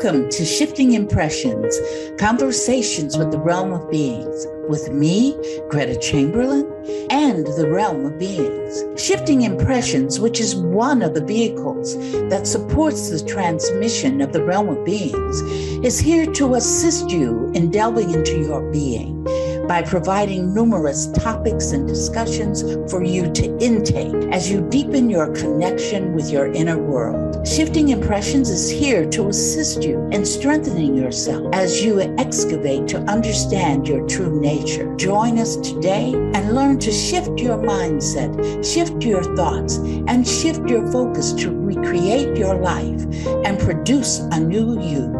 Welcome to Shifting Impressions, Conversations with the Realm of Beings, with me, Gretta Chamberlain, and the Realm of Beings. Shifting Impressions, which is one of the vehicles that supports the transmission of the Realm of Beings, is here to assist you in delving into your being by providing numerous topics and discussions for you to intake as you deepen your connection with your inner world. Shifting Impressions is here to assist you in strengthening yourself as you excavate to understand your true nature. Join us today and learn to shift your mindset, shift your thoughts, and shift your focus to recreate your life and produce a new you.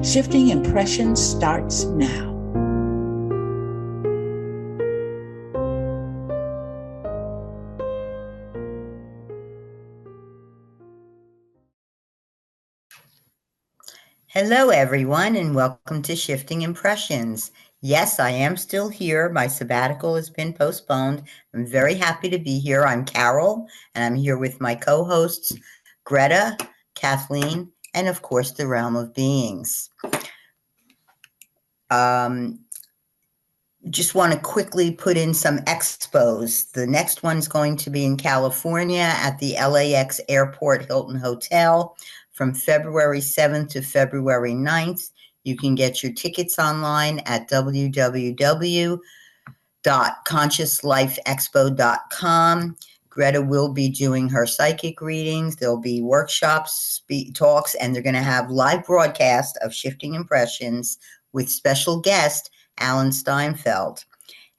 Shifting Impressions starts now. Hello, everyone, and welcome to Shifting Impressions. Yes, I am still here. My sabbatical has been postponed. I'm very happy to be here. I'm Carol, and I'm here with my co-hosts, Gretta, Kathleen, and of course, the Realm of Beings. Just want to quickly put in some expos. The next one's going to be in California at the LAX Airport Hilton Hotel. From February 7th to February 9th. You can get your tickets online at www.consciouslifeexpo.com. Gretta will be doing her psychic readings. There'll be workshops, talks, and they're going to have live broadcast of Shifting Impressions with special guest Alan Steinfeld.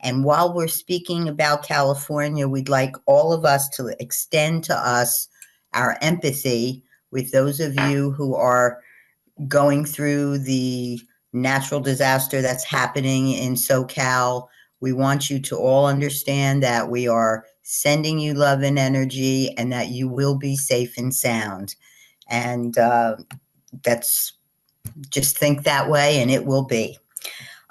And while we're speaking about California, we'd like all of us to extend to us our empathy with those of you who are going through the natural disaster that's happening in SoCal. We want you to all understand that we are sending you love and energy and that you will be safe and sound. And that's just think that way and it will be.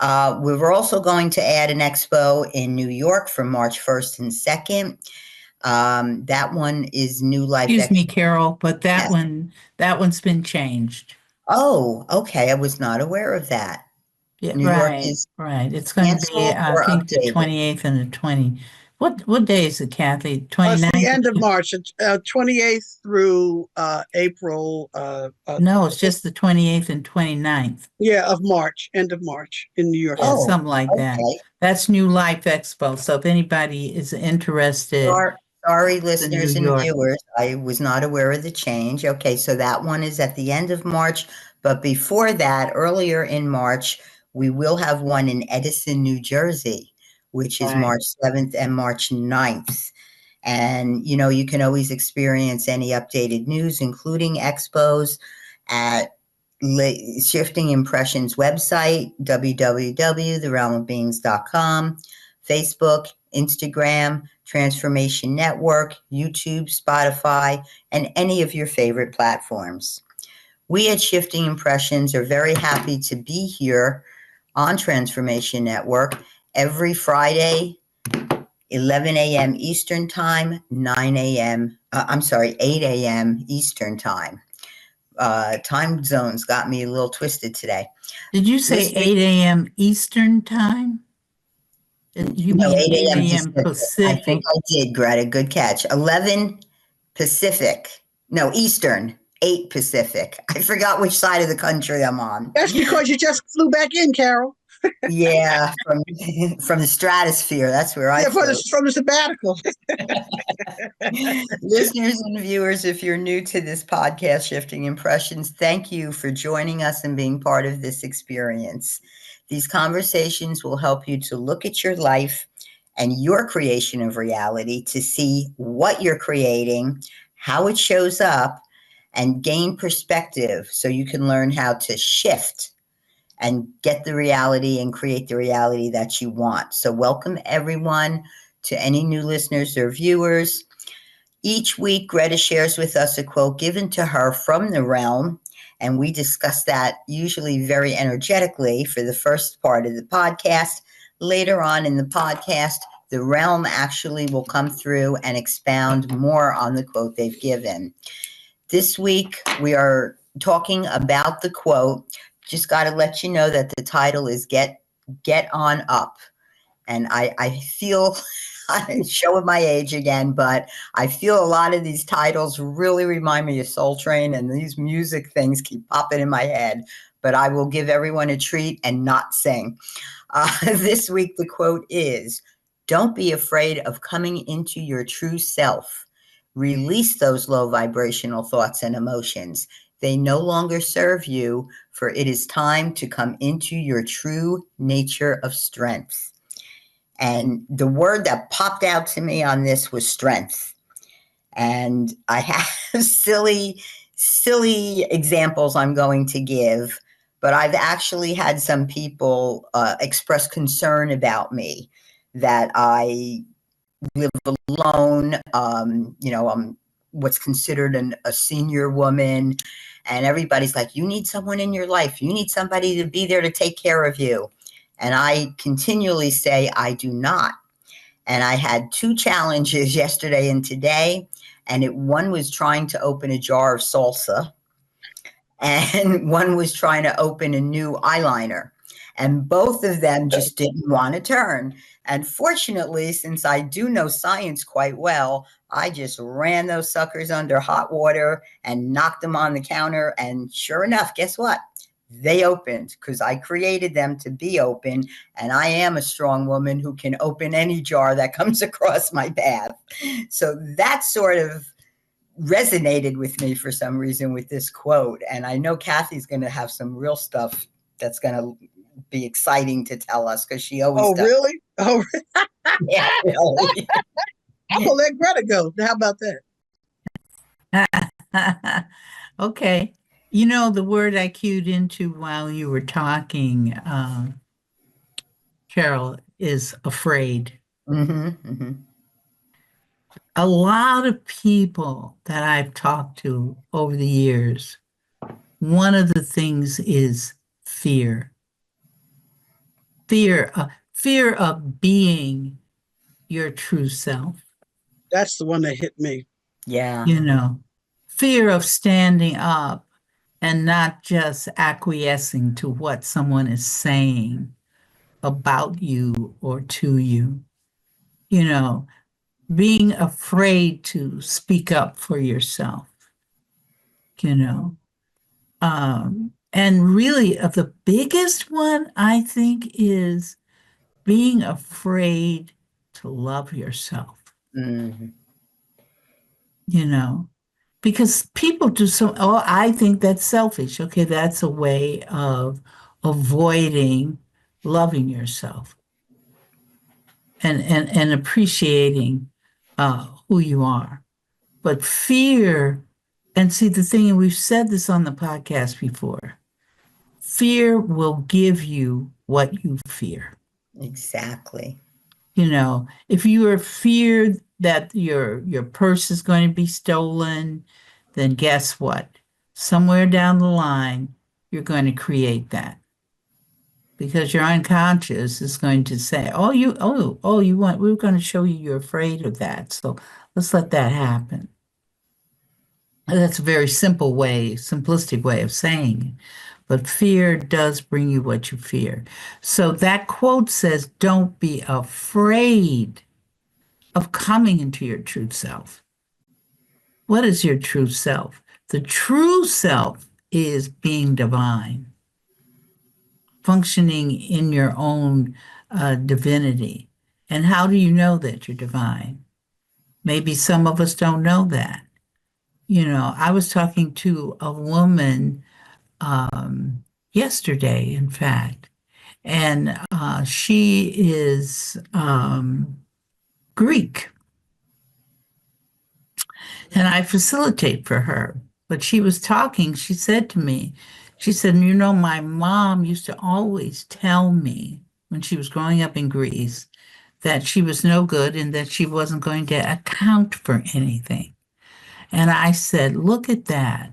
We're also going to add an expo in New York for March 1st and 2nd. That one is New Life. Excuse me, Carol, but that one's been changed. Oh, okay. I was not aware of that. Yeah, New York is right. It's going to be, I think, the 28th and the 20th. What day is it, Kathy? 29th? It's the end of March. It's 28th through April. No, it's just the 28th and 29th. Yeah, of March, end of March in New York. Yeah, something like that. That's New Life Expo. So if anybody is interested. Sorry, listeners and viewers, I was not aware of the change. Okay, so that one is at the end of March. But before that, earlier in March, we will have one in Edison, New Jersey, which is March 7th and March 9th. And, you know, you can always experience any updated news, including expos, at Shifting Impressions website, www.therealmofbeings.com, Facebook, Instagram, Transformation Network, YouTube, Spotify, and any of your favorite platforms. We at Shifting Impressions are very happy to be here on Transformation Network every Friday, 11 a.m. Eastern Time, 8 a.m. Eastern Time. Time zones got me a little twisted today. Did you say 8 a.m. Eastern Time? You mean 8 a.m. Pacific? I think I did, Greta. Good catch. 11 Pacific. No, Eastern. 8 Pacific. I forgot which side of the country I'm on. That's because you just flew back in, Carol. Yeah, from the stratosphere. That's where I flew. From the sabbatical. Listeners and viewers, if you're new to this podcast, Shifting Impressions, thank you for joining us and being part of this experience. These conversations will help you to look at your life and your creation of reality to see what you're creating, how it shows up, and gain perspective so you can learn how to shift and get the reality and create the reality that you want. So welcome everyone to any new listeners or viewers. Each week, Gretta shares with us a quote given to her from the realm, and we discuss that usually very energetically for the first part of the podcast. Later on in the podcast, the realm actually will come through and expound more on the quote they've given. This week, we are talking about the quote. Just got to let you know that the title is Get On Up. And I feel, I'm showing my age again, but I feel a lot of these titles really remind me of Soul Train, and these music things keep popping in my head. But I will give everyone a treat and not sing. This week, the quote is, "Don't be afraid of coming into your true self. Release those low vibrational thoughts and emotions. They no longer serve you, for it is time to come into your true nature of strength." And the word that popped out to me on this was strength. And I have silly examples I'm going to give, but I've actually had some people express concern about me that I live alone. I'm what's considered a senior woman. And everybody's like, you need someone in your life. You need somebody to be there to take care of you. And I continually say, I do not. And I had 2 challenges yesterday and today. And one was trying to open a jar of salsa. And one was trying to open a new eyeliner. And both of them just didn't want to turn. And fortunately, since I do know science quite well, I just ran those suckers under hot water and knocked them on the counter. And sure enough, guess what? They opened, because I created them to be open. And I am a strong woman who can open any jar that comes across my path. So that sort of resonated with me for some reason with this quote. And I know Kathy's going to have some real stuff that's going to be exciting to tell us, because she always does. Really? Oh, Yeah, really. I'm gonna let Greta go. How about that? Okay. You know, the word I cued into while you were talking, Carol, is afraid. A lot of people that I've talked to over the years, one of the things is fear. Fear of being your true self. That's the one that hit me. Yeah. You know, fear of standing up and not just acquiescing to what someone is saying about you or to you. You know, being afraid to speak up for yourself, you know. And really, the biggest one, I think, is being afraid to love yourself, Mhm. you know, because people do I think that's selfish. Okay, that's a way of avoiding loving yourself and appreciating who you are. But fear, and see the thing, and we've said this on the podcast before, fear will give you what you fear. Exactly. You know, if you are feared that your purse is going to be stolen, then guess what? Somewhere down the line, you're going to create that. Because your unconscious is going to say, we're going to show you you're afraid of that. So let's let that happen. That's a very simplistic way of saying it. But fear does bring you what you fear. So that quote says, don't be afraid of coming into your true self. What is your true self? The true self is being divine, functioning in your own divinity. And how do you know that you're divine? Maybe some of us don't know that. You know, I was talking to a woman yesterday, in fact, and she is Greek. And I facilitate for her. But she was talking, she said to me, she said, you know, my mom used to always tell me when she was growing up in Greece that she was no good and that she wasn't going to account for anything. And I said, look at that.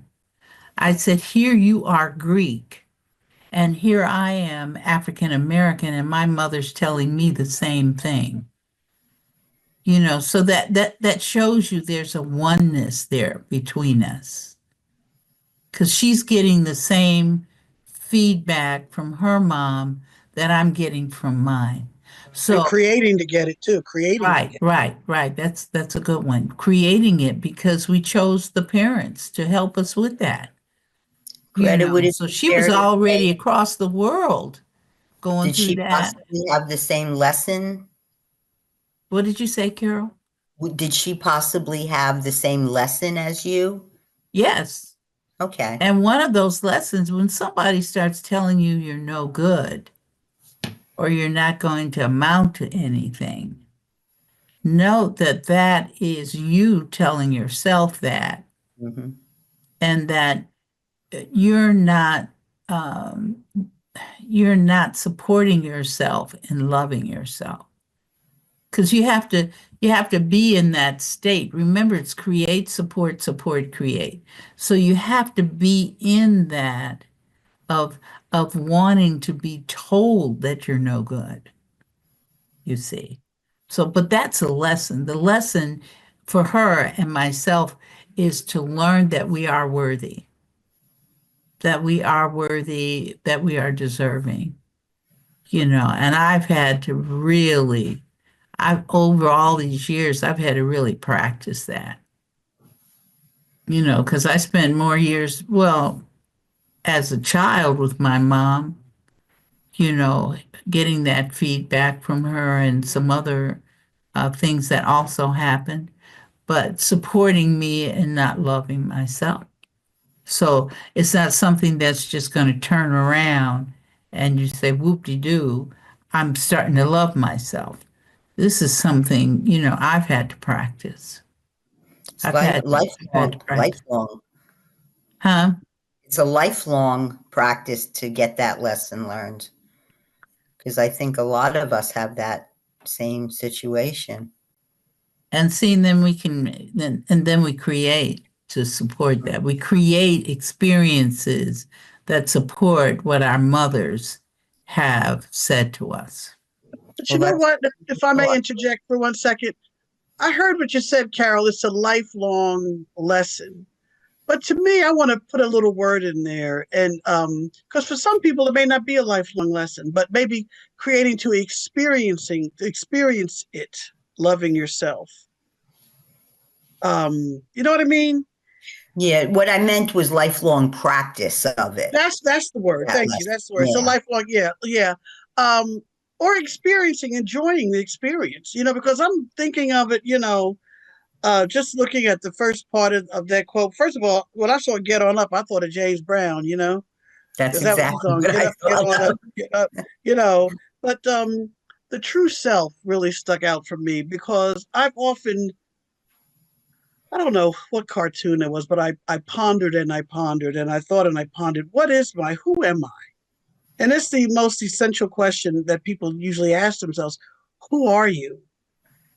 I said, here you are Greek, and here I am African American, and my mother's telling me the same thing. You know, so that shows you there's a oneness there between us. because she's getting the same feedback from her mom that I'm getting from mine. And So, creating to get it too. Creating to right, get right, right. That's a good one. Creating it because we chose the parents to help us with that. Greta, would it So be she was fair to already say, across the world going did through she that. possibly have the same lesson? What did you say, Carol? Did she possibly have the same lesson as you? Yes. Okay. And one of those lessons, when somebody starts telling you you're no good or you're not going to amount to anything, note that that is you telling yourself that, Hmm. and that you're not um, you're not supporting yourself and loving yourself, because you have to be in that state. Remember, it's create, support, support, create. So you have to be in that of wanting to be told that you're no good, you see. So, but that's a lesson. The lesson for her and myself is to learn that we are worthy, that we are worthy, that we are deserving, and I've had to really, over all these years, I've had to really practice that, because I spent more years, well, as a child with my mom, you know, getting that feedback from her and some other things that also happened, but supporting me and not loving myself. So it's not something that's just going to turn around and you say, whoop-de-doo, I'm starting to love myself. This is something, I've had to practice. It's I've had to lifelong, practice. lifelong. Huh? It's a lifelong practice to get that lesson learned. Because I think a lot of us have that same situation. And seeing then then we create to support that. We create experiences that support what our mothers have said to us. But you Well, know that's what? If I may thought. interject for 1 second, I heard what you said, Carol. It's a lifelong lesson. But to me, I want to put a little word in there. And because for some people, it may not be a lifelong lesson, but maybe creating to experience it, loving yourself. You know what I mean? Yeah, what I meant was lifelong practice of it. That's the word. That Thank you. lesson. That's the word. So Yeah. lifelong, yeah, yeah. Or experiencing, enjoying the experience, because I'm thinking of it, just looking at the first part of that quote. First of all, when I saw Get On Up, I thought of James Brown, That's because that was the exactly song, what Get I Up, Get thought On Up, of. Get Up, you know. But the true self really stuck out for me because I don't know what cartoon it was, but I pondered and I pondered and I thought and I pondered, who am I? And it's the most essential question that people usually ask themselves: who are you?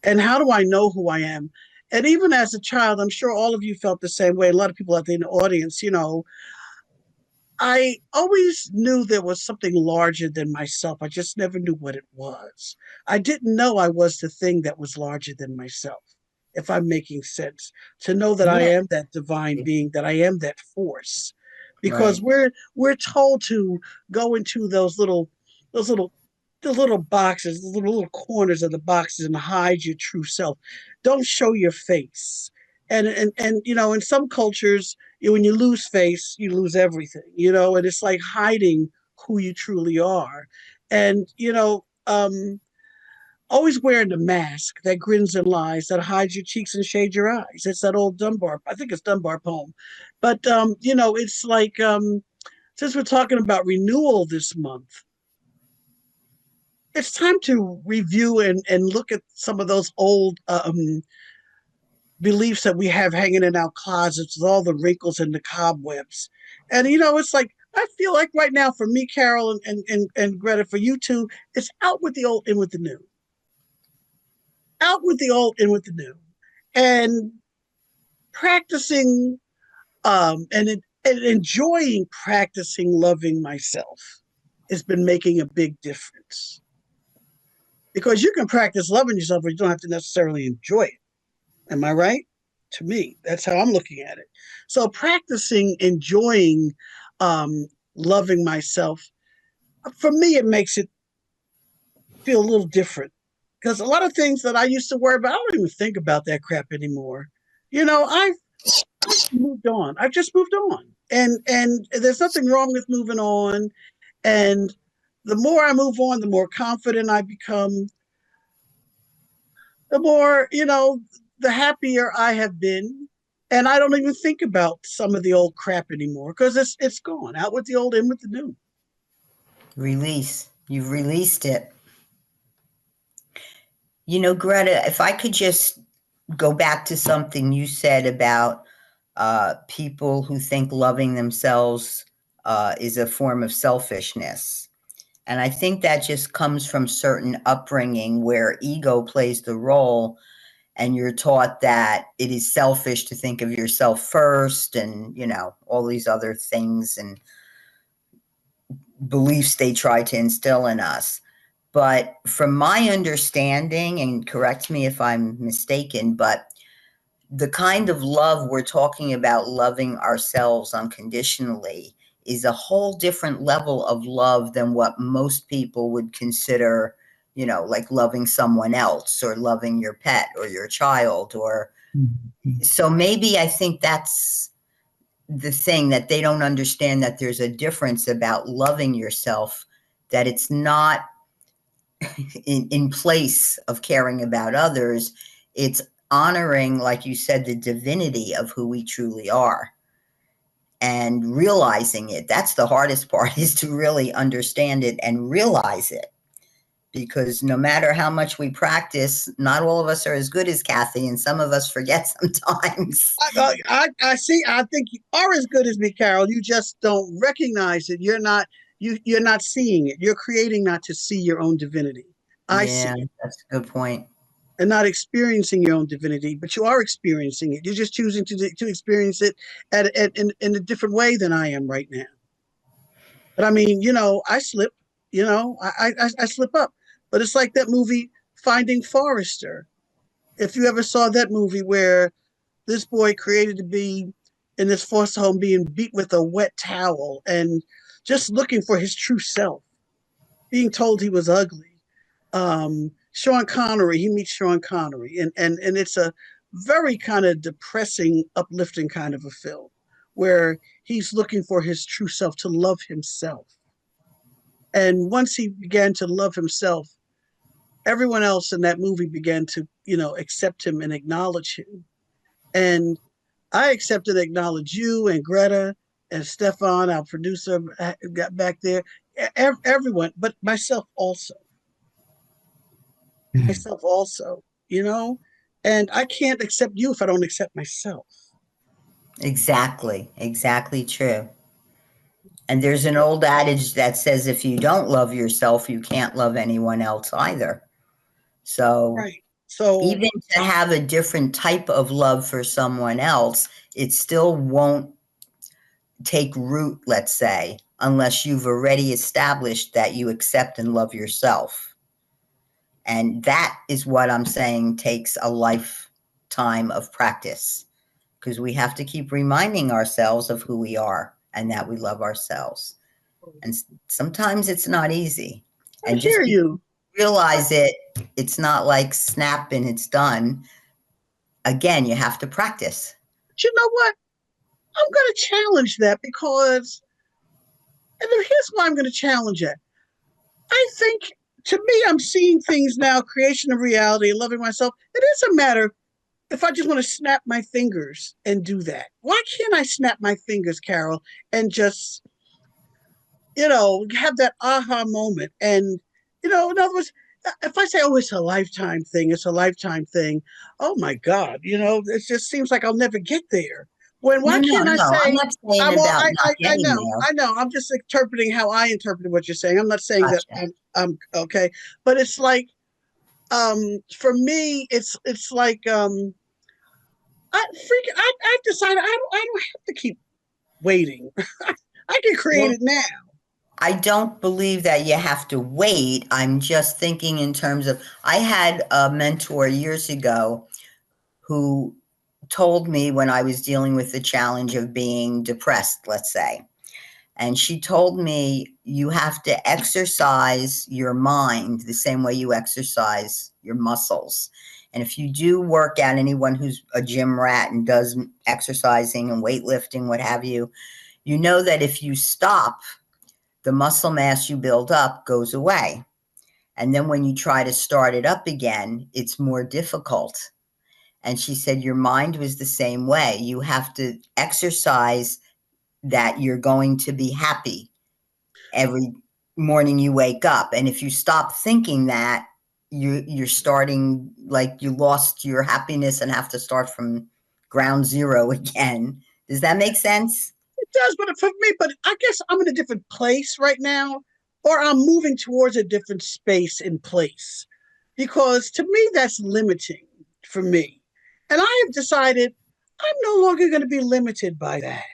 And how do I know who I am? And even as a child, I'm sure all of you felt the same way. A lot of people out there in the audience, I always knew there was something larger than myself. I just never knew what it was. I didn't know I was the thing that was larger than myself, if I'm making sense. To know that I Yeah. am that divine being, that I am that force. Because Right. we're told to go into those little the little boxes, the little corners of the boxes and hide your true self. Don't show your face. And in some cultures, when you lose face, you lose everything, and it's like hiding who you truly are. And, always wearing the mask that grins and lies, that hides your cheeks and shades your eyes. It's that old Dunbar, I think it's Dunbar poem. But, it's like, since we're talking about renewal this month, it's time to review and look at some of those old beliefs that we have hanging in our closets with all the wrinkles and the cobwebs. And it's like I feel like right now for me, Carol and Greta, for you too, it's out with the old, in with the new. Out with the old, in with the new. And practicing and enjoying practicing loving myself has been making a big difference. Because you can practice loving yourself, but you don't have to necessarily enjoy it. Am I right? To me, that's how I'm looking at it. So practicing enjoying loving myself, for me, it makes it feel a little different, because a lot of things that I used to worry about, I don't even think about that crap anymore. I've moved on. I've just moved on, and there's nothing wrong with moving on. And the more I move on, the more confident I become, the more, the happier I have been. And I don't even think about some of the old crap anymore, because it's gone. Out with the old, in with the new. Release. You've released it. Greta, if I could just go back to something you said about people who think loving themselves is a form of selfishness. And I think that just comes from certain upbringing where ego plays the role, and you're taught that it is selfish to think of yourself first, and, all these other things and beliefs they try to instill in us. But from my understanding, and correct me if I'm mistaken, but the kind of love we're talking about, loving ourselves unconditionally, is a whole different level of love than what most people would consider, like loving someone else or loving your pet or your child. Or so maybe I think that's the thing, that they don't understand, that there's a difference about loving yourself, that it's not in place of caring about others. It's honoring, like you said, the divinity of who we truly are, and realizing it. That's the hardest part, is to really understand it and realize it. Because no matter how much we practice, not all of us are as good as Kathy, and some of us forget sometimes. I see. I think you are as good as me, Carol. You just don't recognize it. You're not seeing it. You're creating not to see your own divinity. I see Yeah, it. that's a good point. And not experiencing your own divinity, but you are experiencing it. You're just choosing to experience it in a different way than I am right now. But I mean, I slip. I slip up. But it's like that movie Finding Forrester. If you ever saw that movie, where this boy created to be in this foster home, being beat with a wet towel and just looking for his true self, being told he was ugly. Sean Connery, he meets Sean Connery, and it's a very kind of depressing, uplifting kind of a film, where he's looking for his true self, to love himself. And once he began to love himself, everyone else in that movie began to, accept him and acknowledge him. And I accept and acknowledge you and Greta and Stefan, our producer, got back there, everyone, but myself also. Myself also, and I can't accept you if I don't accept myself. Exactly true. And there's an old adage that says, if you don't love yourself, you can't love anyone else either. So Right. So even to have a different type of love for someone else, it still won't take root, let's say, unless you've already established that you accept and love yourself. And that is what I'm saying takes a lifetime of practice, because we have to keep reminding ourselves of who we are and that we love ourselves. And sometimes it's not easy. I And just hear you. realize it, it's not like snap and it's done. Again, you have to practice. But you know what? I'm going to challenge that, because, and here's why I'm going to challenge it. I think, to me, I'm seeing things now, creation of reality, loving myself. It is a matter, if I just want to snap my fingers and do that. Why can't I snap my fingers, Carol, and just, have that aha moment? And, in other words, if I say, oh, it's a lifetime thing, oh my God, it just seems like I'll never get there. Why can't I No, I'm say, not saying about not I getting there. know. I'm just interpreting how I interpreted what you're saying. I'm not saying that Gotcha. I'm okay, but it's like, for me, it's like, I decided I don't have to keep waiting. I can create Well, it now. I don't believe that you have to wait. I'm just thinking in terms of, I had a mentor years ago who told me when I was dealing with the challenge of being depressed, let's say. And she told me, you have to exercise your mind the same way you exercise your muscles. And if you do work out, anyone who's a gym rat and does exercising and weightlifting, what have you, you know that if you stop, the muscle mass you build up goes away. And then when you try to start it up again, it's more difficult. And she said, your mind was the same way. You have to exercise that you're going to be happy every morning you wake up. And if you stop thinking that, you're starting, like you lost your happiness and have to start from ground zero again. Does that make sense? It does, but for me, but I guess I'm in a different place right now, or I'm moving towards a different space and place. Because to me, that's limiting for me. And I have decided I'm no longer going to be limited by that.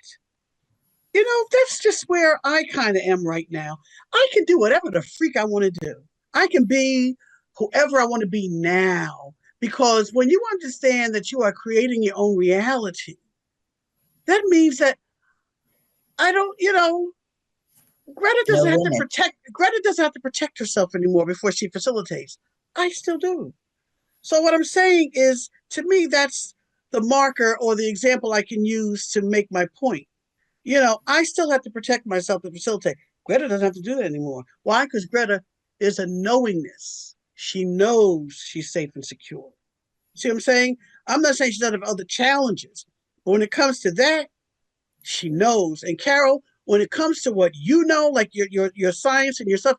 That's just where I kind of am right now. I can do whatever the freak I want to do. I can be whoever I want to be now. Because when you understand that you are creating your own reality, that means that I don't, Greta No doesn't have to limit. protect herself anymore before she facilitates. I still do. So what I'm saying is, to me, that's the marker or the example I can use to make my point. I still have to protect myself to facilitate. Greta doesn't have to do that anymore. Why? Because Greta is a knowingness. She knows she's safe and secure. See what I'm saying? I'm not saying she doesn't have other challenges, but when it comes to that, she knows. And Carol, when it comes to what you know, like your science and your stuff,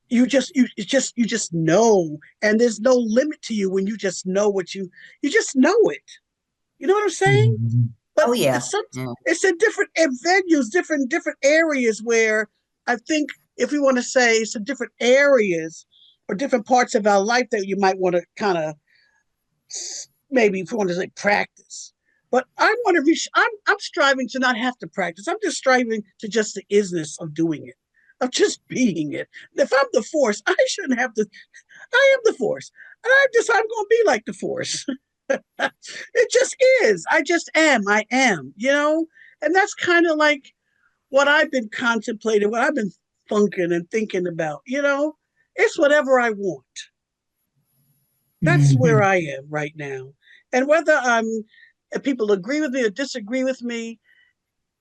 you just know, and there's no limit to you when you just know you just know it. You know what I'm saying? Mhm. But Oh, yeah. it's in different venues, different areas where I think if we want to say some different areas or different parts of our life that you might want to kind of maybe if you want to say practice. But I want to be. I'm striving to not have to practice. I'm just striving to just the isness of doing it, of just being it. If I'm the force, I shouldn't have to. I am the force, and I'm going to be like the force. It just is. I just am. I am. And that's kind of like what I've been contemplating, what I've been funking and thinking about. It's whatever I want. That's where Mhm. I am right now. And whether if people agree with me or disagree with me,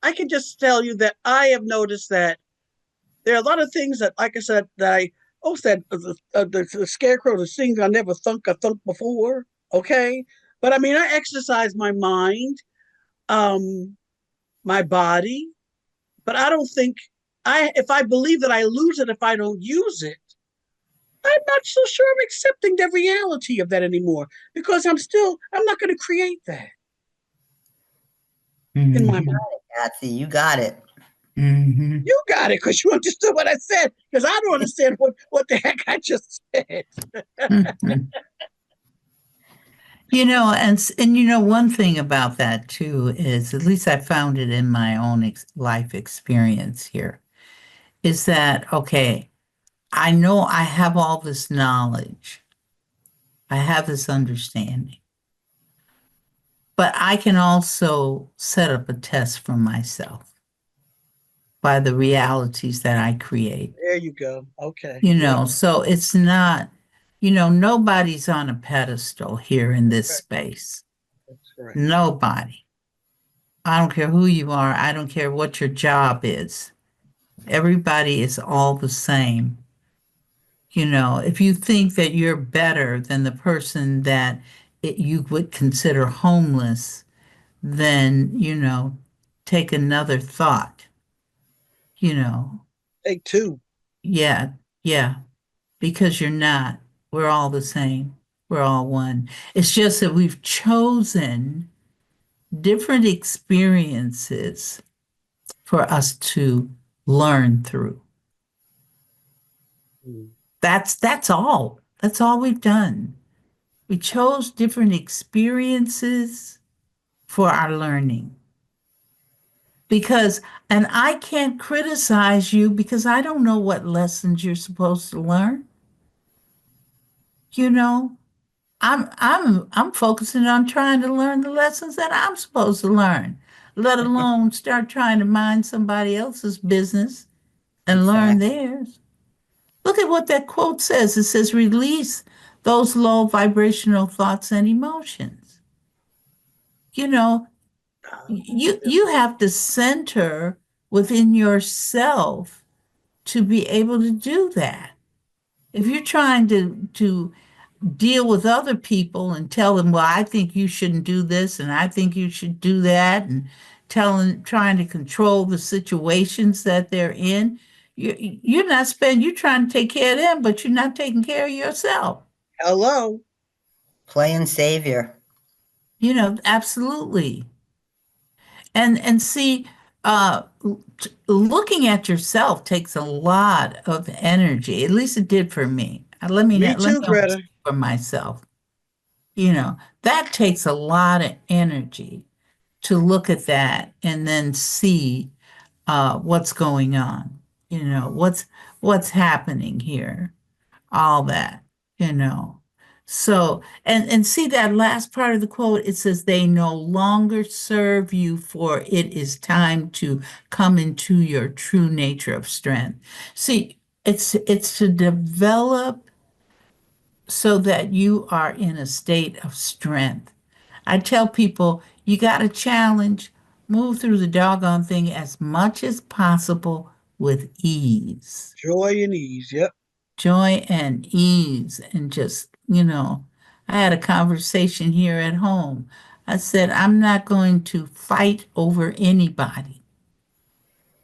I can just tell you that I have noticed that there are a lot of things that, like I said, that I said the scarecrow, the things I never thunk before. Okay, but I mean, I exercise my mind, um, my body, but I don't think if I believe that I lose it if I don't use it. I'm not so sure I'm accepting the reality of that anymore because I'm not going to create that in my mind. Mhm. Kathy, you got it. Mhm. You got it because you understood what I said because I don't understand what the heck I just said. Mhm. One thing about that too is, at least I found it in my own life experience here, is that, okay, I know I have all this knowledge, I have this understanding, but I can also set up a test for myself by the realities that I create. There you go. Okay. Yeah, So it's not, nobody's on a pedestal here in this right. space. That's right. Nobody. I don't care who you are. I don't care what your job is. Everybody is all the same. If you think that you're better than the person that you would consider homeless, then, take another thought. You know, Take two. yeah, yeah, because you're not. We're all the same. We're all one. It's just that we've chosen different experiences for us to learn through. Mm. That's all. That's all we've done. We chose different experiences for our learning. And I can't criticize you because I don't know what lessons you're supposed to learn. You know, I'm focusing on trying to learn the lessons that I'm supposed to learn, let alone start trying to mind somebody else's business and learn Exactly. theirs. Look at what that quote says. It says, release those low vibrational thoughts and emotions. You know, you have to center within yourself to be able to do that. If you're trying to deal with other people and tell them, well, I think you shouldn't do this and I think you should do that, and trying to control the situations that they're in, you're trying to take care of them, but you're not taking care of yourself. Hello. Playing savior. Absolutely. And see, looking at yourself takes a lot of energy. At least it did for me. Me Let me too, only Greta. speak for myself. That takes a lot of energy to look at that and then see what's going on, what's happening here, all that, you know. So, and see that last part of the quote, it says, they no longer serve you, for it is time to come into your true nature of strength. See, it's to develop so that you are in a state of strength. I tell people, you got a challenge, move through the doggone thing as much as possible with ease, Joy and ease. Yep. joy and ease, and just, I had a conversation here at home. I said, I'm not going to fight over anybody.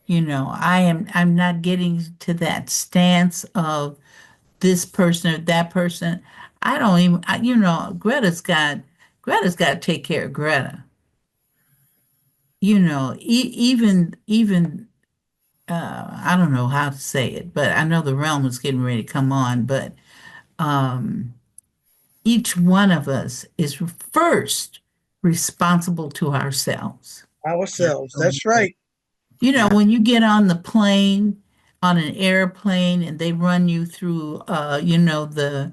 I'm not getting to that stance of this person or that person. I don't even, Greta's got to take care of Greta. Even I don't know how to say it, but I know the realm is getting ready to come on. But um, each one of us is first responsible to ourselves. Ourselves. That's right. Yeah. When you get on the plane, on an airplane, and they run you through, the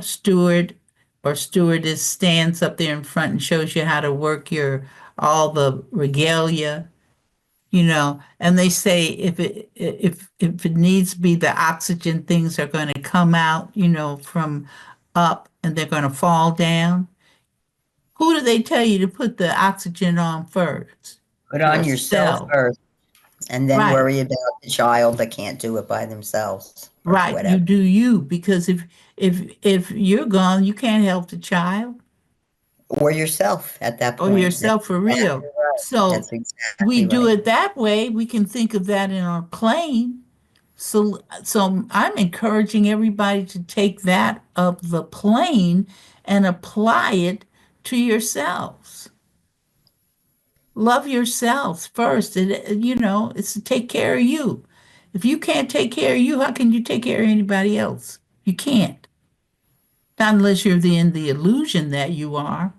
steward or stewardess stands up there in front and shows you how to work all the regalia, and they say if it needs to be, the oxygen things are going to come out, from up, and they're going to fall down. Who do they tell you to put the oxygen on first? Put on yourself Yourself. first, and then Right. worry about the child that can't do it by themselves or Right. You whatever. do you, because if you're gone, you can't help the child Or yourself at that or point. yourself for real. So That's we exactly do right. it that way. We can think of that in our plane. So I'm encouraging everybody to take that of the plane and apply it to yourselves. Love yourselves first. It's to take care of you. If you can't take care of you, how can you take care of anybody else? You can't. Not unless you're in the illusion that you are.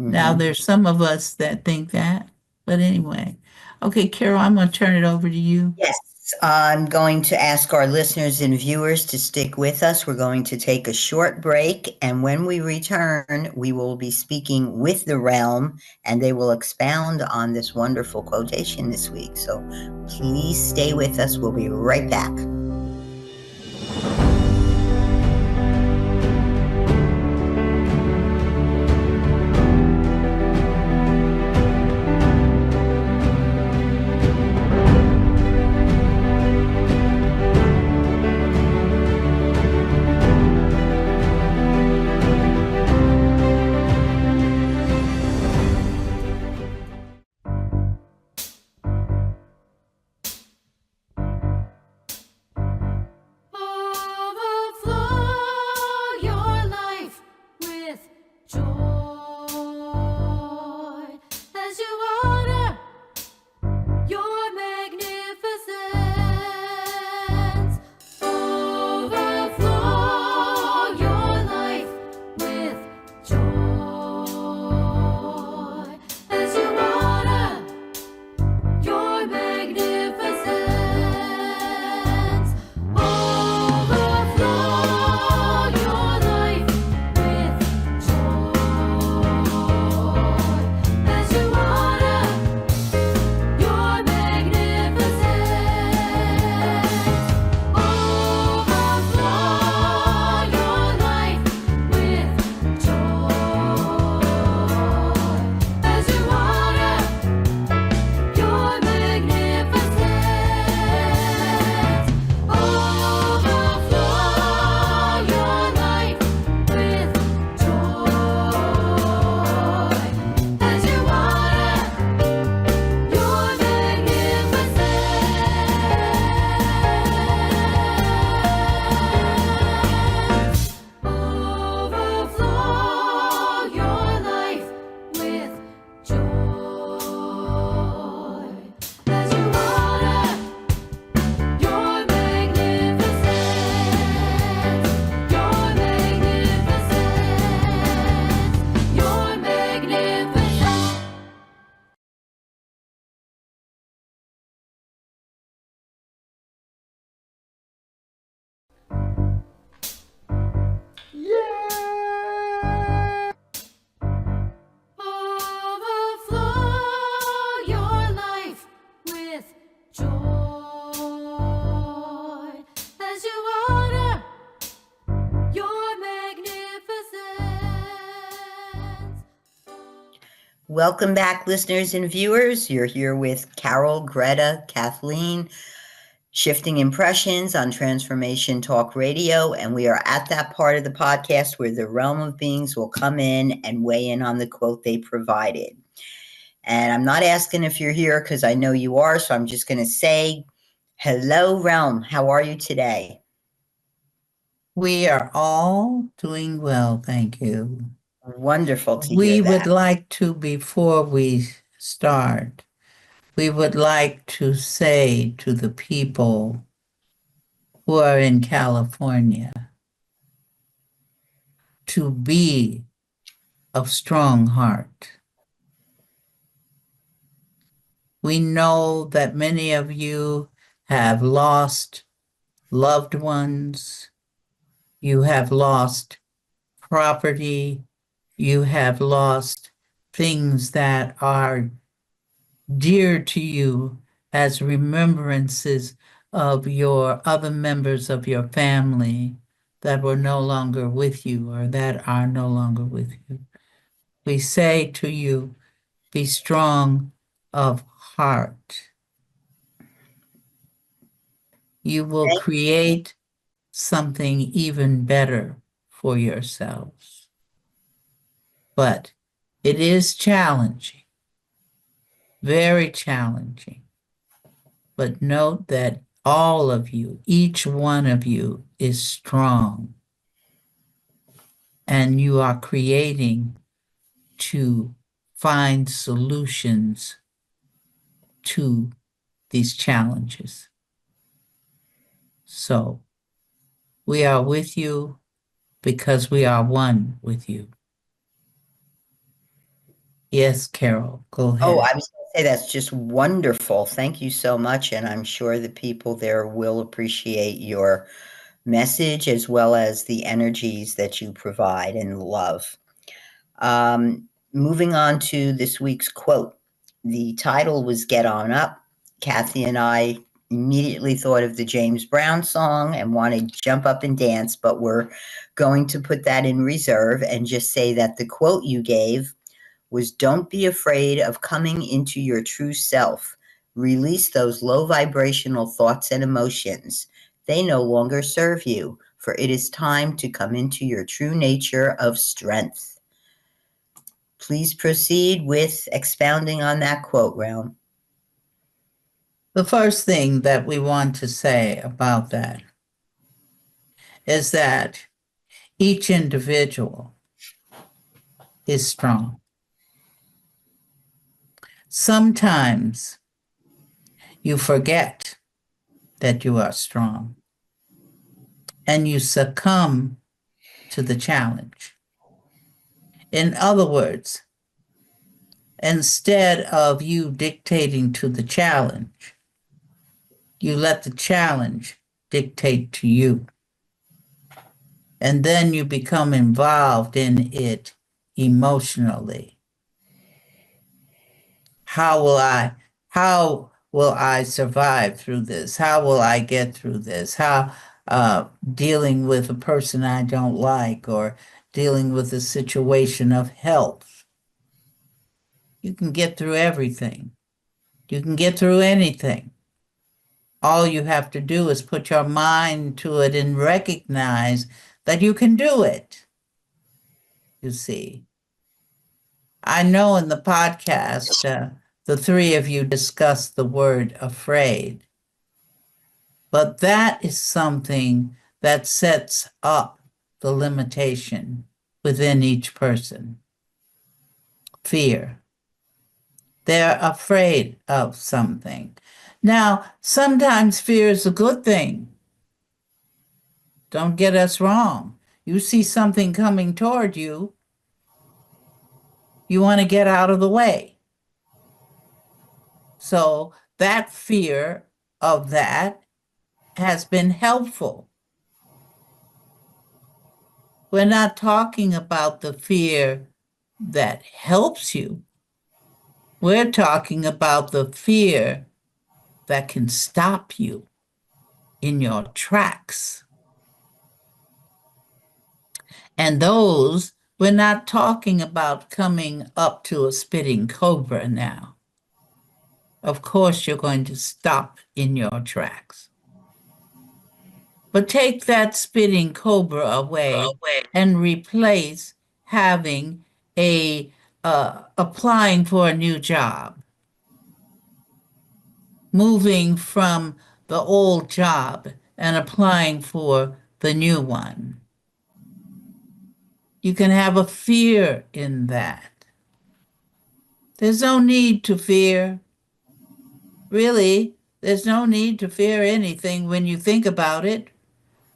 Now, Hmm. there's some of us that think that. But anyway. Okay, Carol, I'm going to turn it over to you. Yes, I'm going to ask our listeners and viewers to stick with us. We're going to take a short break, and when we return, we will be speaking with the realm, and they will expound on this wonderful quotation this week. So please stay with us. We'll be right back. Welcome back, listeners and viewers. You're here with Carol, Gretta, Kathleen, Shifting Impressions on Transformation Talk Radio. And we are at that part of the podcast where the realm of beings will come in and weigh in on the quote they provided. And I'm not asking if you're here because I know you are. So I'm just going to say, hello, realm. How are you today? We are all doing well, thank you. Wonderful to We hear that. would like to, before we start, we would like to say to the people who are in California to be of strong heart. We know that many of you have lost loved ones, you have lost property, you have lost things that are dear to you as remembrances of your other members of your family that were no longer with you or that are no longer with you. We say to you, be strong of heart. You will create something even better for yourselves. But it is challenging, very challenging. But note that all of you, each one of you, is strong. And you are creating to find solutions to these challenges. So we are with you because we are one with you. Yes, Carol, go ahead. Oh, I was going to say that's just wonderful. Thank you so much. And I'm sure the people there will appreciate your message as well as the energies that you provide and love. Moving on to this week's quote. The title was Get On Up. Kathy and I immediately thought of the James Brown song and wanted to jump up and dance, but we're going to put that in reserve and just say that the quote you gave was, don't be afraid of coming into your true self. Release those low vibrational thoughts and emotions. They no longer serve you, for it is time to come into your true nature of strength. Please proceed with expounding on that quote, Realm. The first thing that we want to say about that is that each individual is strong. Sometimes you forget that you are strong and you succumb to the challenge. In other words, instead of you dictating to the challenge, you let the challenge dictate to you. And then you become involved in it emotionally. How will I survive through this? How will I get through this? How dealing with a person I don't like or dealing with a situation of health. You can get through everything. You can get through anything. All you have to do is put your mind to it and recognize that you can do it. You see. I know in the podcast, the three of you discussed the word afraid, but that is something that sets up the limitation within each person. Fear. They're afraid of something. Now, sometimes fear is a good thing. Don't get us wrong. You see something coming toward you, you want to get out of the way. So that fear of that has been helpful. We're not talking about the fear that helps you. We're talking about the fear that can stop you in your tracks. And those We're not talking about coming up to a spitting cobra now. Of course, you're going to stop in your tracks. But take that spitting cobra away and replace having applying for a new job, moving from the old job and applying for the new one. You can have a fear in that. There's no need to fear. Really, there's no need to fear anything when you think about it,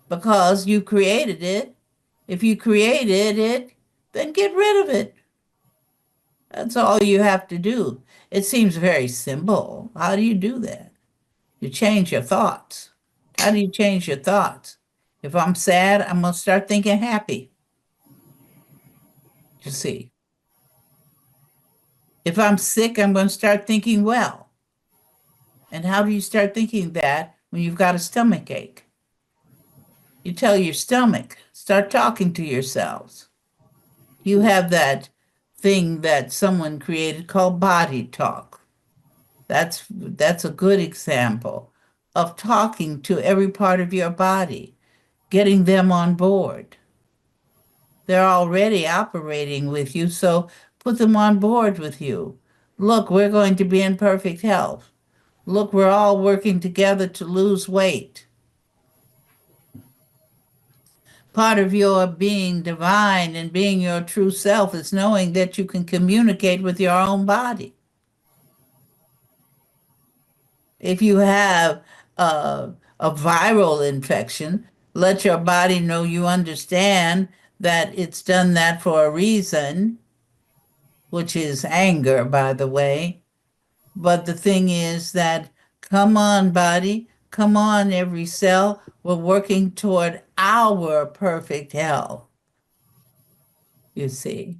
because you created it. If you created it, then get rid of it. That's all you have to do. It seems very simple. How do you do that? You change your thoughts. How do you change your thoughts? If I'm sad, I'm going to start thinking happy. You see. If I'm sick, I'm going to start thinking well. And how do you start thinking that when you've got a stomach ache? You tell your stomach, start talking to yourselves. You have that thing that someone created called body talk. That's a good example of talking to every part of your body, getting them on board. They're already operating with you, so put them on board with you. Look, we're going to be in perfect health. Look, we're all working together to lose weight. Part of your being divine and being your true self is knowing that you can communicate with your own body. If you have a viral infection, let your body know you understand that it's done that for a reason, which is anger, by the way. But the thing is that, come on, body, come on, every cell, we're working toward our perfect health, you see.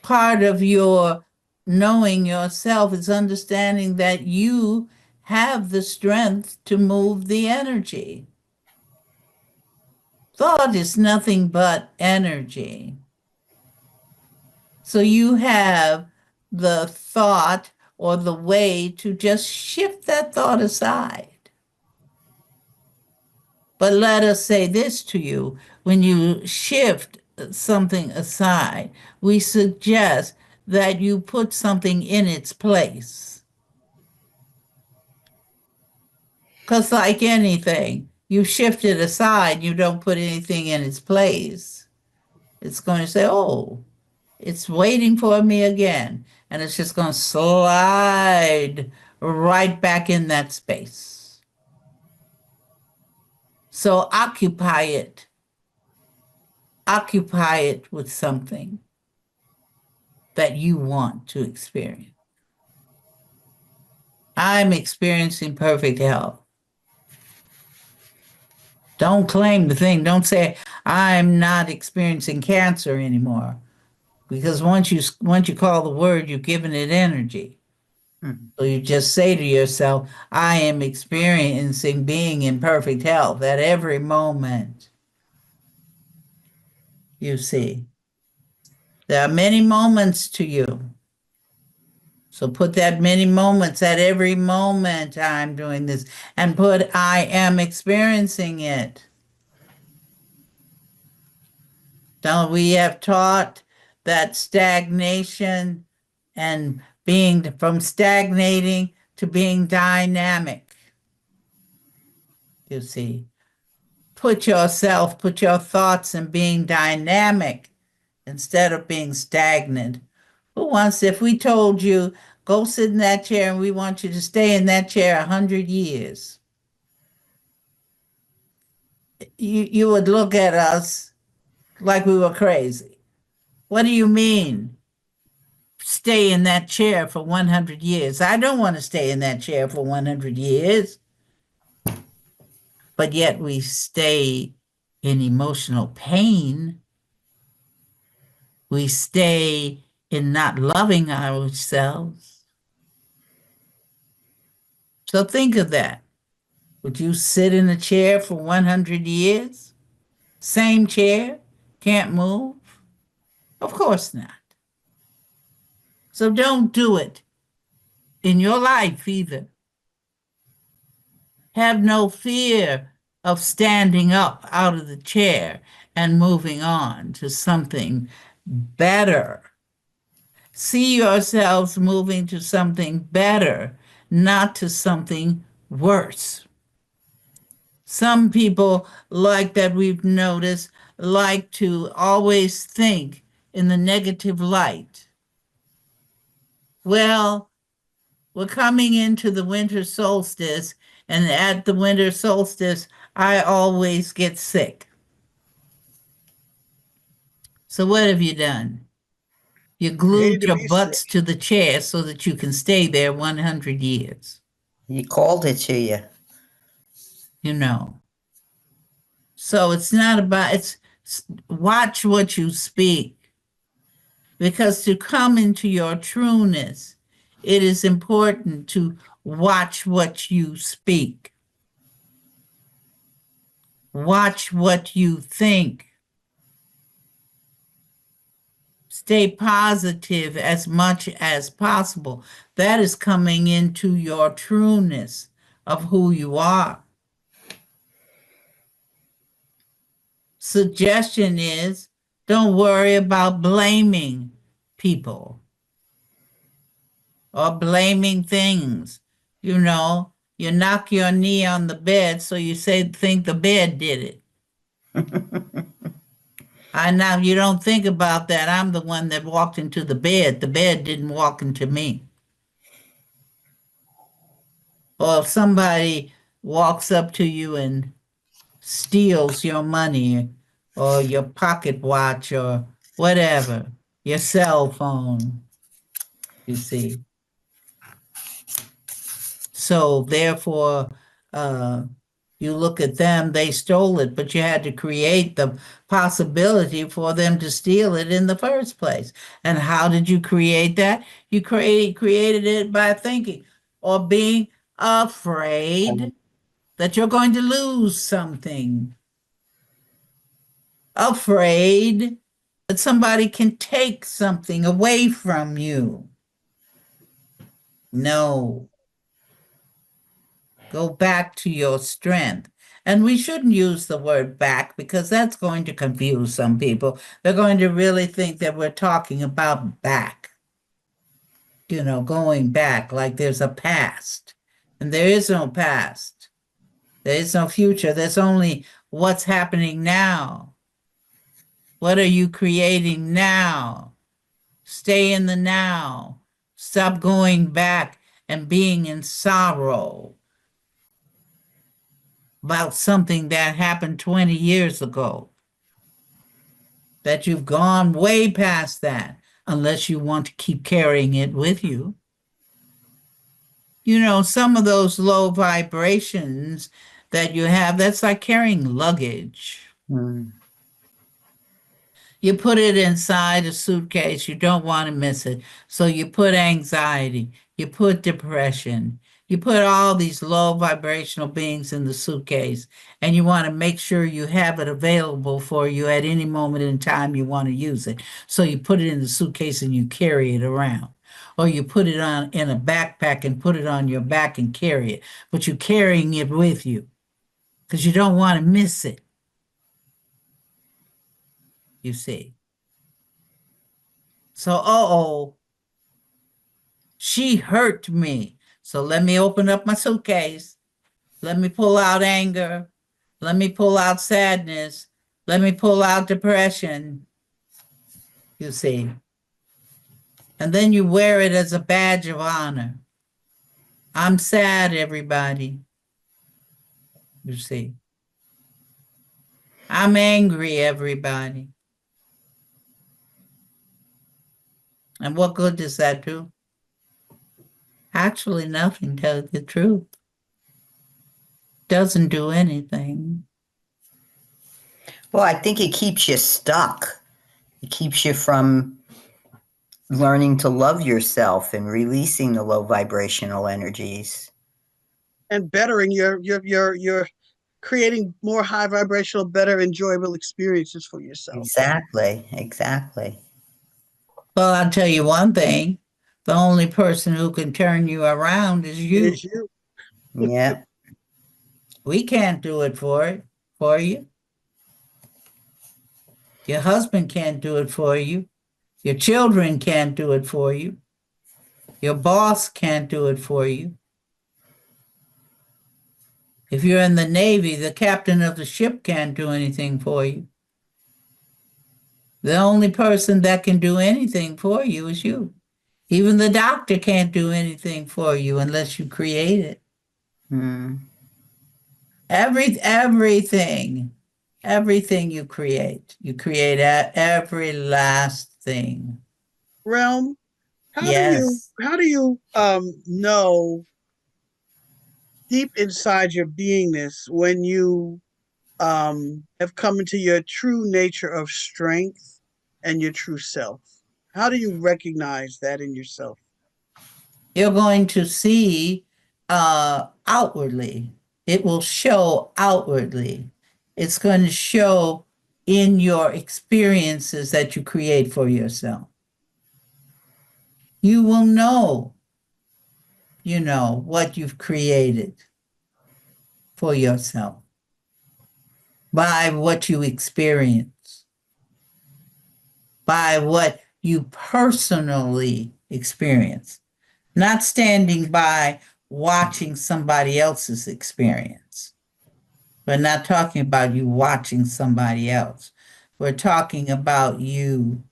Part of your knowing yourself is understanding that you have the strength to move the energy. Thought is nothing but energy. So you have the thought or the way to just shift that thought aside. But let us say this to you. When you shift something aside, we suggest that you put something in its place. Because like anything, you shift it aside, you don't put anything in its place. It's going to say, oh, it's waiting for me again. And it's just going to slide right back in that space. So occupy it. Occupy it with something that you want to experience. I'm experiencing perfect health. Don't claim the thing. Don't say, I'm not experiencing cancer anymore. Because once you call the word, you've given it energy. Mm-hmm. So you just say to yourself, I am experiencing being in perfect health at every moment. You see, there are many moments to you. So put that many moments, at every moment I'm doing this, and put I am experiencing it. Don't we have taught that stagnation and being from stagnating to being dynamic? You see, put your thoughts in being dynamic instead of being stagnant. Who wants, if we told you, go sit in that chair and we want you to stay in that chair 100 years, you would look at us like we were crazy. What do you mean? Stay in that chair for 100 years. I don't want to stay in that chair for 100 years. But yet we stay in emotional pain. We stay in not loving ourselves. So think of that. Would you sit in a chair for 100 years? Same chair? Can't move? Of course not. So don't do it in your life either. Have no fear of standing up out of the chair and moving on to something better. See yourselves moving to something better, not to something worse. Some people, like that we've noticed, like to always think in the negative light. Well, we're coming into the winter solstice, and at the winter solstice, I always get sick. So what have you done? You Hate glued to your be sick. butts to the chair so that you can stay there 100 years, You called it to you. you know. So it's not about, watch what you speak. Because to come into your trueness, it is important to watch what you speak. Watch what you think. Stay positive as much as possible. That is coming into your trueness of who you are. Suggestion is, don't worry about blaming people or blaming things. You know, you knock your knee on the bed, so you think the bed did it. Now you don't think about that. I'm the one that walked into the bed. The bed didn't walk into me. Or if somebody walks up to you and steals your money or your pocket watch or whatever, your cell phone, you see. So therefore, you look at them, they stole it, but you had to create the possibility for them to steal it in the first place. And how did you create that? You created it by thinking or being afraid that you're going to lose something. Afraid that somebody can take something away from you. No. Go back to your strength. And we shouldn't use the word back because that's going to confuse some people. They're going to really think that we're talking about back. You know, going back like there's a past. And there is no past. There is no future. There's only what's happening now. What are you creating now? Stay in the now. Stop going back and being in sorrow about something that happened 20 years ago. That you've gone way past that, unless you want to keep carrying it with you. You know, some of those low vibrations that you have, that's like carrying luggage. You put it inside a suitcase, you don't want to miss it. So you put anxiety, you put depression, you put all these low vibrational beings in the suitcase, and you want to make sure you have it available for you at any moment in time you want to use it. So you put it in the suitcase and you carry it around. Or you put it on in a backpack and put it on your back and carry it. But you're carrying it with you because you don't want to miss it. You see. So, she hurt me. So let me open up my suitcase. Let me pull out anger. Let me pull out sadness. Let me pull out depression. You see. And then you wear it as a badge of honor. I'm sad, everybody. You see. I'm angry, everybody. And what good does that do? Actually, nothing, to tell you the truth. Doesn't do anything. Well, I think it keeps you stuck. It keeps you from learning to love yourself and releasing the low vibrational energies. And bettering your creating more high vibrational, better, enjoyable experiences for yourself. Exactly. Exactly. Well, I'll tell you one thing. The only person who can turn you around is It you. is you. Yeah. We can't do it for you. Your husband can't do it for you. Your children can't do it for you. Your boss can't do it for you. If you're in the Navy, the captain of the ship can't do anything for you. The only person that can do anything for you is you. Even the doctor can't do anything for you unless you create it. Mm. Everything you create every last thing. Realm, Yes. how do you know deep inside your beingness when you have come into your true nature of strength and your true self? How do you recognize that in yourself? You're going to see outwardly. It will show outwardly. It's going to show in your experiences that you create for yourself. You will know, what you've created for yourself by what you experience, by what you personally experience, not standing by watching somebody else's experience. We're not talking about you watching somebody else. We're talking about you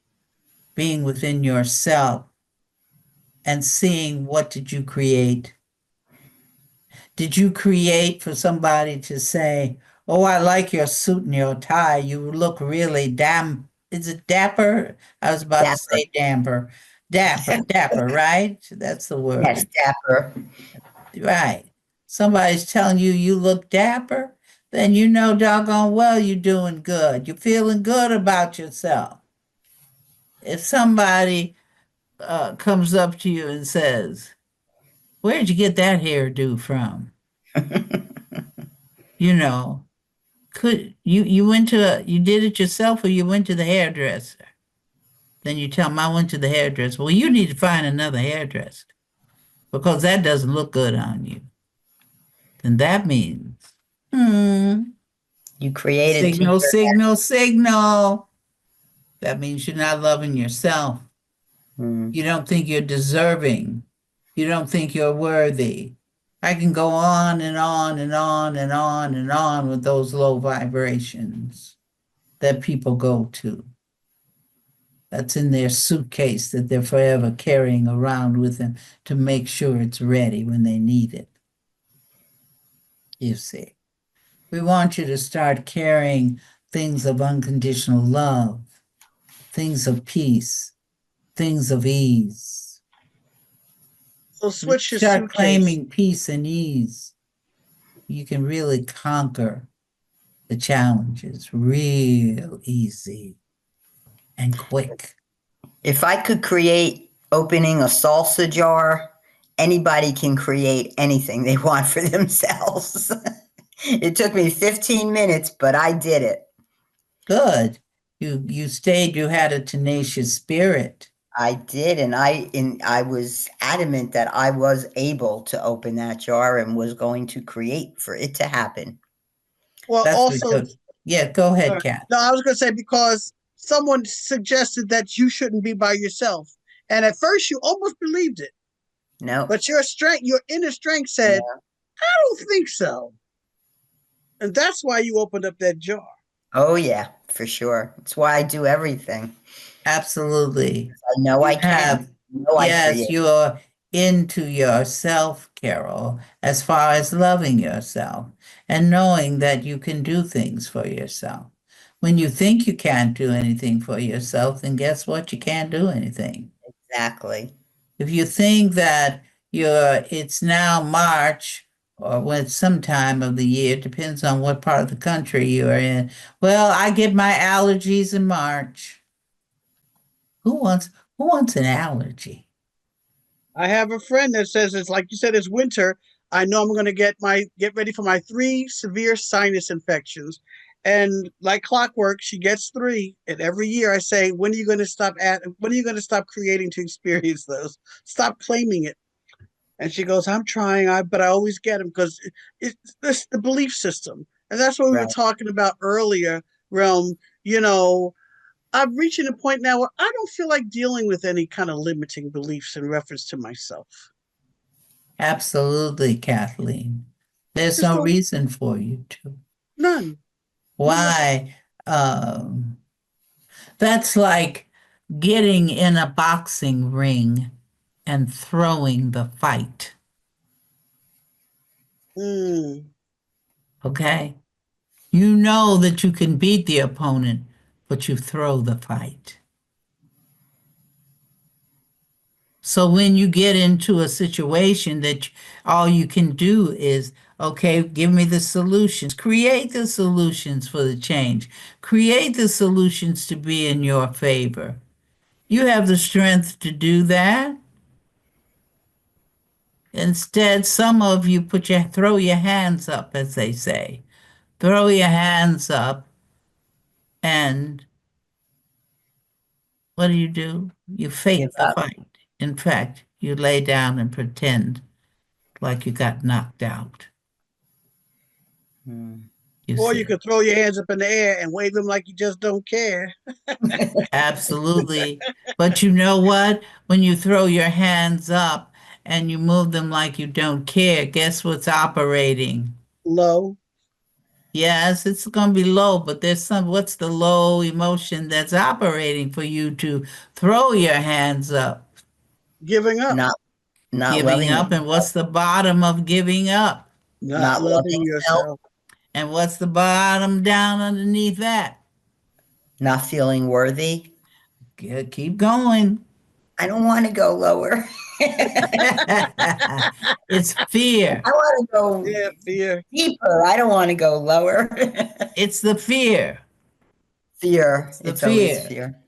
being within yourself and seeing what did you create. Did you create for somebody to say, oh, I like your suit and your tie. You look really is it dapper? I was about to Dapper. say damper. Dapper, right? That's the Yes, word. dapper. Right. Somebody's telling you you look dapper, then you know doggone well you're doing good. You're feeling good about yourself. If somebody comes up to you and says, where'd you get that hairdo from? You know, could you went to you did it yourself or you went to the hairdresser? Then you tell them I went to the hairdresser. Well, you need to find another hairdresser because that doesn't look good on you. Then that means, You created to signal, your signal, signal. That means you're not loving yourself. Mm. You don't think you're deserving. You don't think you're worthy. I can go on and on and on and on and on with those low vibrations that people go to. That's in their suitcase that they're forever carrying around with them to make sure it's ready when they need it. You see, we want you to start carrying things of unconditional love, things of peace, things of ease. So When you switch your start suitcase. claiming peace and ease, you can really conquer the challenges real easy and quick. If I could create opening a salsa jar, anybody can create anything they want for themselves. It took me 15 minutes, but I did it. Good. You stayed, you had a tenacious spirit. I did, and I was adamant that I was able to open that jar and was going to create for it to happen. Well, That's also, because, yeah, go ahead, Kat. no, I was going to say because someone suggested that you shouldn't be by yourself, and at first you almost believed it, No, but your strength, your inner strength said, "I don't think so," and that's why you opened up that jar. oh yeah, for sure. That's why I do everything. Absolutely. I know I You can. have, I know I yes, create. you're into yourself, Carol, as far as loving yourself and knowing that you can do things for yourself. When you think you can't do anything for yourself, then guess what? You can't do anything. Exactly. If you think that it's now March or when some time of the year, depends on what part of the country you are in. Well, I get my allergies in March. Who wants an allergy? I have a friend that says it's like you said, it's winter. I know I'm going to get ready for my 3 severe sinus infections. And like clockwork, she gets 3. And every year I say, when are you going to stop creating to experience those? Stop claiming it. And she goes, I'm trying, but I always get them because it's the belief system. And that's what we were Right. talking about earlier, Realm. I'm reaching a point now where I don't feel like dealing with any kind of limiting beliefs in reference to myself. Absolutely, Kathleen. There's Just no don't, reason for you to. none. Why? Um, that's like getting in a boxing ring and throwing the fight. Mm. Okay? You know that you can beat the opponent, but you throw the fight. So when you get into a situation that all you can do is, okay, give me the solutions, create the solutions for the change, create the solutions to be in your favor. You have the strength to do that. Instead, some of you throw your hands up, as they say. Throw your hands up, and what do? You Give fake the up. fight. In fact, you lay down and pretend like you got knocked out. Hmm. You Or you see. could throw your hands up in the air and wave them like you just don't care. Absolutely. But you know what? When you throw your hands up and you move them like you don't care, guess what's operating? Low, Yes, it's going to be low, but what's the low emotion that's operating for you to throw your hands up? giving up, Not not Giving loving up. And yourself, what's the bottom of giving up? not not loving loving self, yourself, And what's the bottom down underneath that? not feeling worthy. Keep going. I don't want to go lower. It's fear. I want to go yeah, fear. deeper. I don't want to go lower. It's the fear. Fear. It's the It's always fear. fear.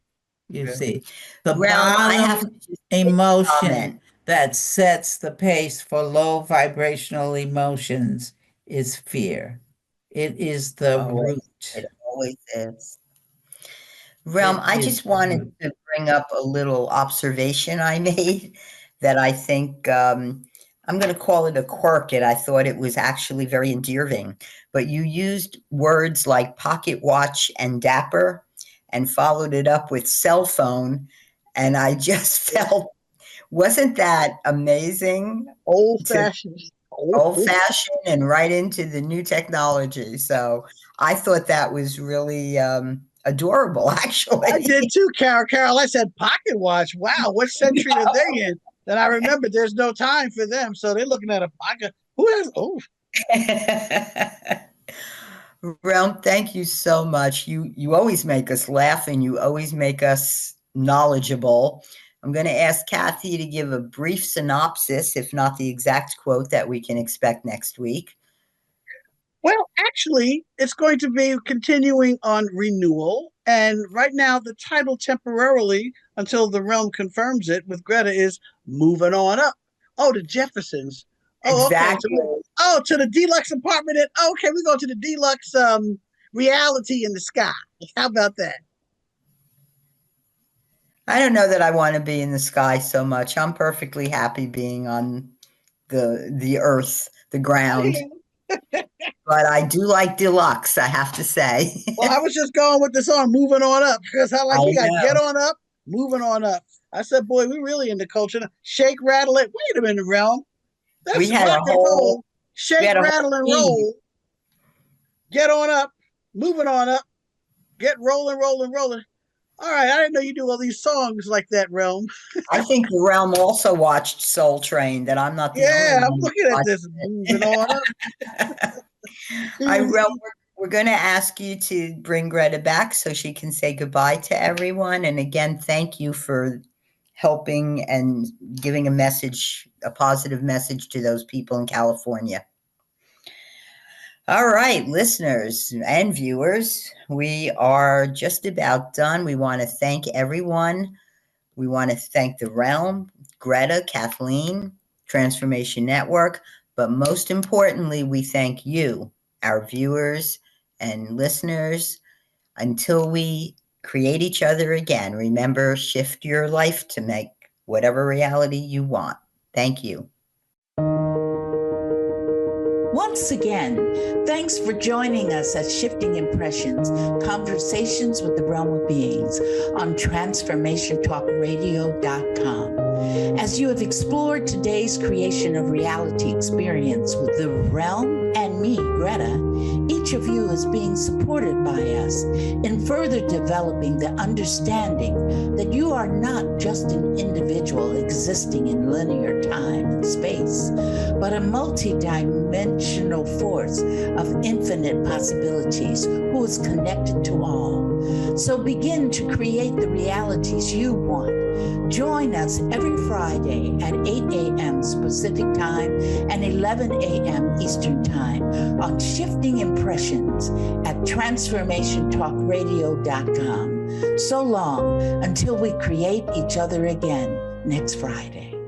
You Yeah. see, the Realm, I have to bottom just make a emotion comment. that sets the pace for low vibrational emotions is fear. It is the Always. It root. always is. Realm, It I is just the wanted root. to bring up a little observation I made that I think I'm going to call it a quirk, and I thought it was actually very endearing. But you used words like pocket watch and dapper and followed it up with cell phone. And I just felt, wasn't that amazing Old to fashioned. Oh, old fashioned and right into the new technology? So I thought that was really adorable, I actually. did too, Carol. Carol, I said pocket watch. Wow, what century are they in? Then I remember there's no time for them. So they're looking at a pocket. Who has, oh, Realm, thank you so much. You always make us laugh and you always make us knowledgeable. I'm going to ask Kathy to give a brief synopsis, if not the exact quote that we can expect next week. well, actually, it's going to be continuing on renewal. And right now, the title temporarily, until the realm confirms it with Greta, is Moving On Up. Oh, the Jeffersons. Oh, okay. Exactly. To the deluxe apartment. Okay, we go to the deluxe reality in the sky. How about that? I don't know that I want to be in the sky so much. I'm perfectly happy being on the earth, the ground. But I do like deluxe, I have to say. Well, I was just going with the song Moving On Up because I I like we got Get know. On Up, Moving On Up. I said, boy, we really in the culture. Shake, rattle it. Wait a minute, realm. We That's had a rock and whole roll. Shake, rattle, and theme. roll. Get on up, moving on up. Get rolling, rolling, rolling. All right, I didn't know you do all these songs like that, realm. I think the realm also watched Soul Train, that I'm not the only Yeah, I'm one looking who at watched this moving it. on up. Realm, we're going to ask you to bring Greta back so she can say goodbye to everyone. And again, thank you for helping and giving a message, a positive message to those people in California. All right, listeners and viewers, we are just about done. We want to thank everyone. We want to thank the Realm, Greta, Kathleen, Transformation Network. But most importantly, we thank you, our viewers and listeners. Until we create each other again, remember, shift your life to make whatever reality you want. Thank you. Once again, thanks for joining us at Shifting Impressions, Conversations with the Realm of Beings on TransformationTalkRadio.com. As you have explored today's creation of reality experience with the realm and me, Greta, each of you is being supported by us in further developing the understanding that you are not just an individual existing in linear time and space, but a multi-dimensional force of infinite possibilities who is connected to all. So begin to create the realities you want. Join us every Friday at 8 a.m. Pacific Time and 11 a.m. Eastern Time on Shifting Impressions at TransformationTalkRadio.com. So long until we create each other again next Friday.